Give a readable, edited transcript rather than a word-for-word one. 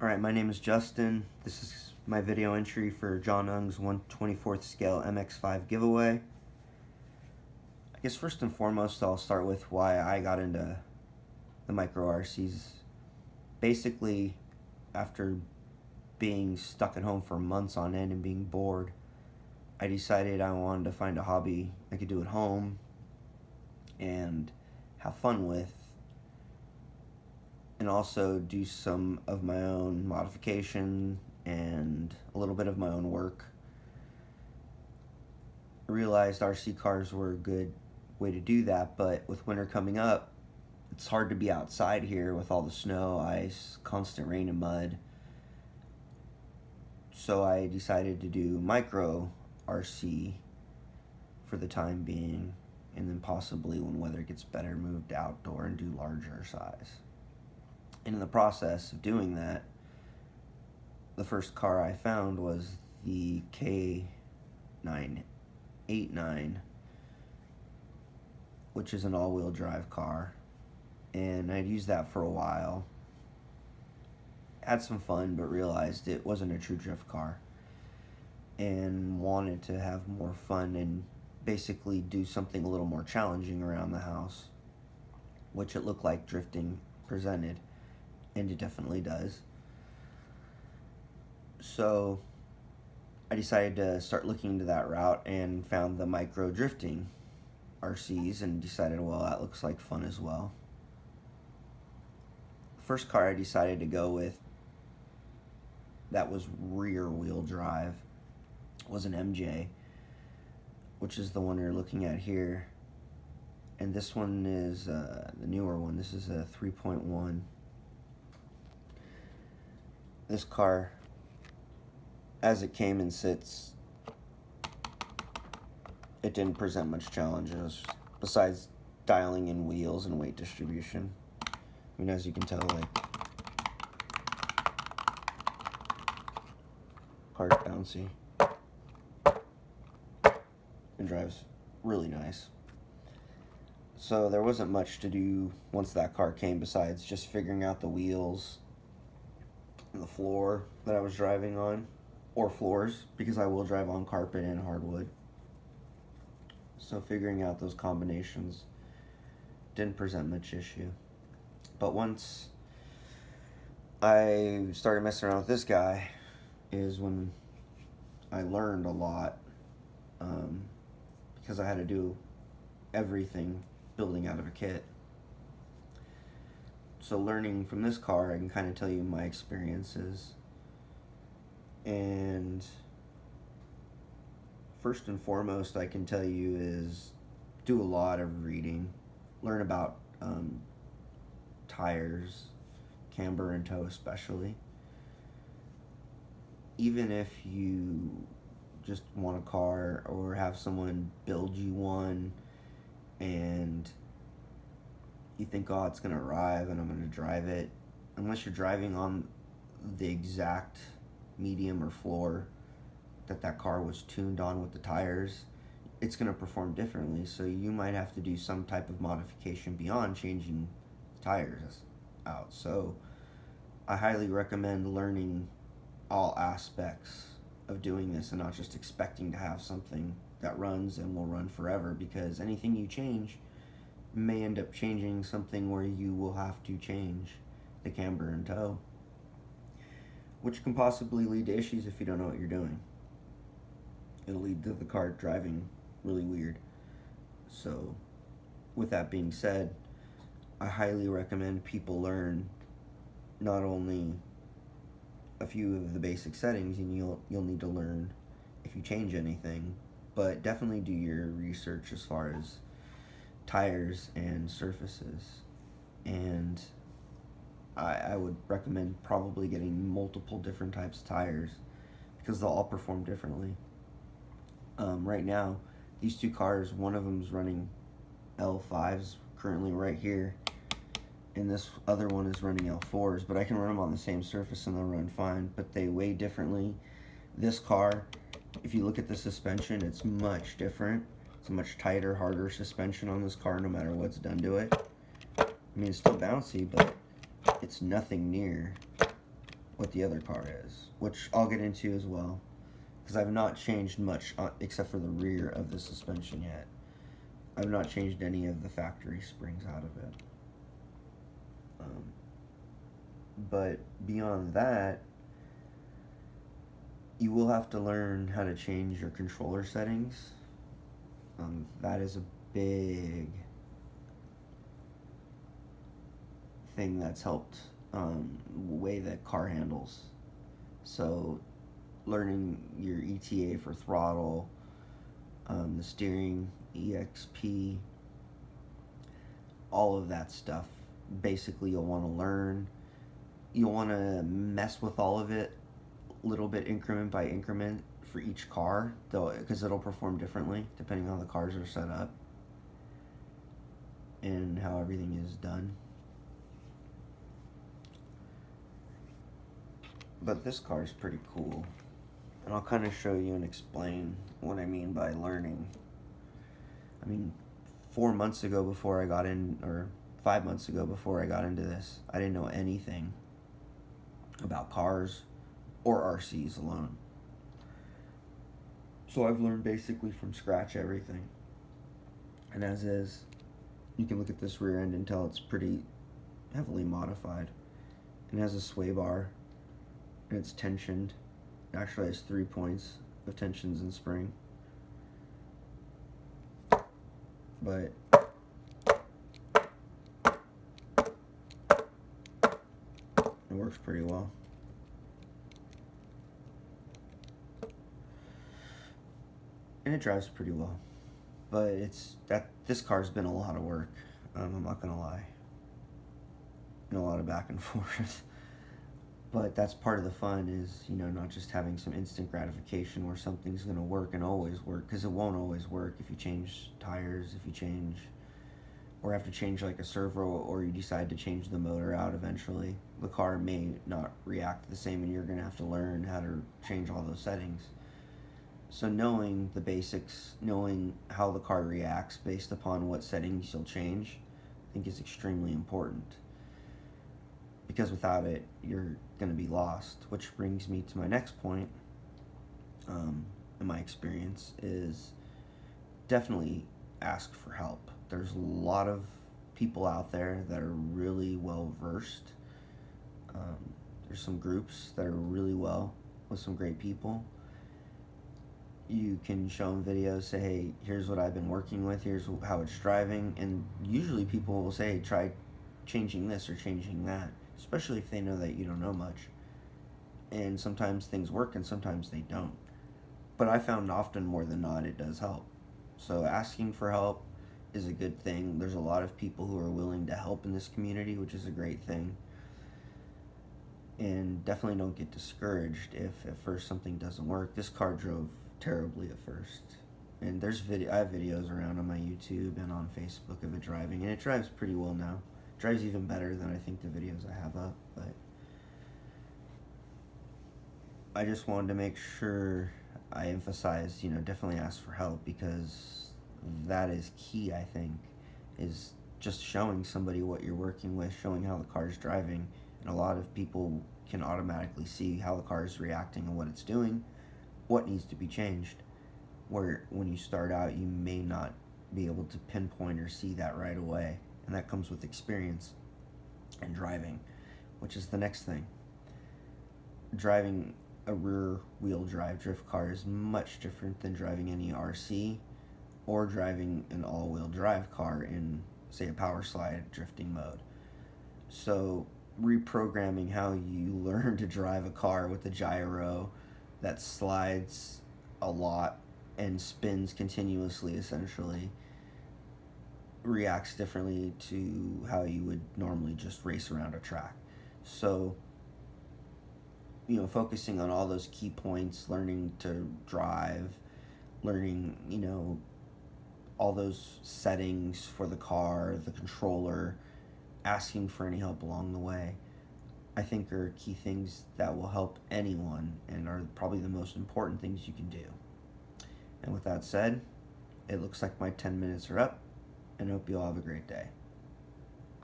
Alright, my name is Justin. This is my video entry for John Ung's 1/24th scale MX-5 giveaway. I guess first and foremost I'll start with why I got into the micro RCs. Basically, after being stuck at home for months on end and being bored, I decided I wanted to find a hobby I could do at home and have fun with, and also do some of my own modification and a little bit of my own work. I realized RC cars were a good way to do that, but with winter coming up, it's hard to be outside here with all the snow, ice, constant rain and mud. So I decided to do micro RC for the time being, and then possibly when weather gets better, moved outdoor and do larger size. And in the process of doing that, the first car I found was the K989, which is an all-wheel drive car, and I'd used that for a while. Had some fun, but realized it wasn't a true drift car, and wanted to have more fun and basically do something a little more challenging around the house, which it looked like drifting presented. And it definitely does. So I decided to start looking into that route and found the micro drifting RCs and decided, well, that looks like fun as well. The first car I decided to go with that was rear wheel drive was an MJ, which is the one you're looking at here. And this one is the newer one. This is a 3.1. This car, as it came and sits, it didn't present much challenges besides dialing in wheels and weight distribution. I mean, as you can tell, like, car's bouncy and drives really nice. So there wasn't much to do once that car came besides just figuring out the wheels, the floor that I was driving on, or floors, because I will drive on carpet and hardwood. So figuring out those combinations didn't present much issue. But once I started messing around with this guy is when I learned a lot, because I had to do everything building out of a kit. So learning from this car, I can kind of tell you my experiences. And first and foremost, I can tell you is do a lot of reading. Learn about tires, camber and toe especially. Even if you just want a car or have someone build you one and you think, oh, it's going to arrive and I'm going to drive it, unless you're driving on the exact medium or floor that car was tuned on with the tires, it's going to perform differently. So you might have to do some type of modification beyond changing the tires out. So I highly recommend learning all aspects of doing this and not just expecting to have something that runs and will run forever, because anything you change may end up changing something where you will have to change the camber and toe, which can possibly lead to issues if you don't know what you're doing. It'll lead to the car driving really weird. So with that being said, I highly recommend people learn not only a few of the basic settings, and you'll need to learn if you change anything, but definitely do your research as far as tires and surfaces. And I would recommend probably getting multiple different types of tires because they'll all perform differently. Right now, these two cars, one of them is running L5s currently right here, and this other one is running L4s, but I can run them on the same surface and they'll run fine, but they weigh differently. This car, if you look at the suspension, it's much different. It's a much tighter, harder suspension on this car no matter what's done to it. I mean, it's still bouncy, but it's nothing near what the other car is, which I'll get into as well, because I've not changed much except for the rear of the suspension yet. I've not changed any of the factory springs out of it. But beyond that, you will have to learn how to change your controller settings. That is a big thing that's helped the way that car handles. So learning your ETA for throttle, the steering, EXP, all of that stuff. Basically, you'll want to learn. You'll want to mess with all of it a little bit, increment by increment, for each car, though, because it'll perform differently depending on how the cars are set up and how everything is done. But this car is pretty cool, and I'll kind of show you and explain what I mean by learning. I mean, 4 months ago before I got in, or 5 months ago before I got into this, I didn't know anything about cars or RCs alone. So I've learned basically from scratch everything. And as is, you can look at this rear end and tell it's pretty heavily modified. It has a sway bar, and it's tensioned. It actually has 3 points of tensions and spring. But it works pretty well. And it drives pretty well. But this car's been a lot of work. I'm not gonna lie. And a lot of back and forth. But that's part of the fun, is, not just having some instant gratification where something's gonna work and always work, because it won't always work if you change tires, if you change, or have to change like a servo, or you decide to change the motor out eventually. The car may not react the same, and you're gonna have to learn how to change all those settings. So knowing the basics, knowing how the car reacts based upon what settings you'll change, I think is extremely important. Because without it, you're going to be lost. Which brings me to my next point, in my experience, is definitely ask for help. There's a lot of people out there that are really well versed. There's some groups that are really well with some great people. You can show them videos, say, hey, here's what I've been working with, here's how it's driving, and usually people will say, try changing this or changing that, especially if they know that you don't know much. And sometimes things work and sometimes they don't. But I found often, more than not, it does help. So asking for help is a good thing. There's a lot of people who are willing to help in this community, which is a great thing. And definitely don't get discouraged if at first something doesn't work. This car drove terribly at first. And I have videos around on my YouTube and on Facebook of it driving, and it drives pretty well now. It drives even better than I think the videos I have up, but I just wanted to make sure I emphasize, definitely ask for help, because that is key, I think, is just showing somebody what you're working with, showing how the car's driving, and a lot of people can automatically see how the car is reacting and what it's doing, what needs to be changed, where when you start out you may not be able to pinpoint or see that right away, and that comes with experience and driving, which is the next thing. Driving a rear wheel drive drift car is much different than driving any RC or driving an all-wheel drive car in, say, a power slide drifting mode. So reprogramming how you learn to drive a car with a gyro that slides a lot and spins continuously, essentially, reacts differently to how you would normally just race around a track. So, focusing on all those key points, learning to drive, learning, all those settings for the car, the controller, asking for any help along the way, I think are key things that will help anyone and are probably the most important things you can do. And with that said, it looks like my 10 minutes are up, and I hope you all have a great day.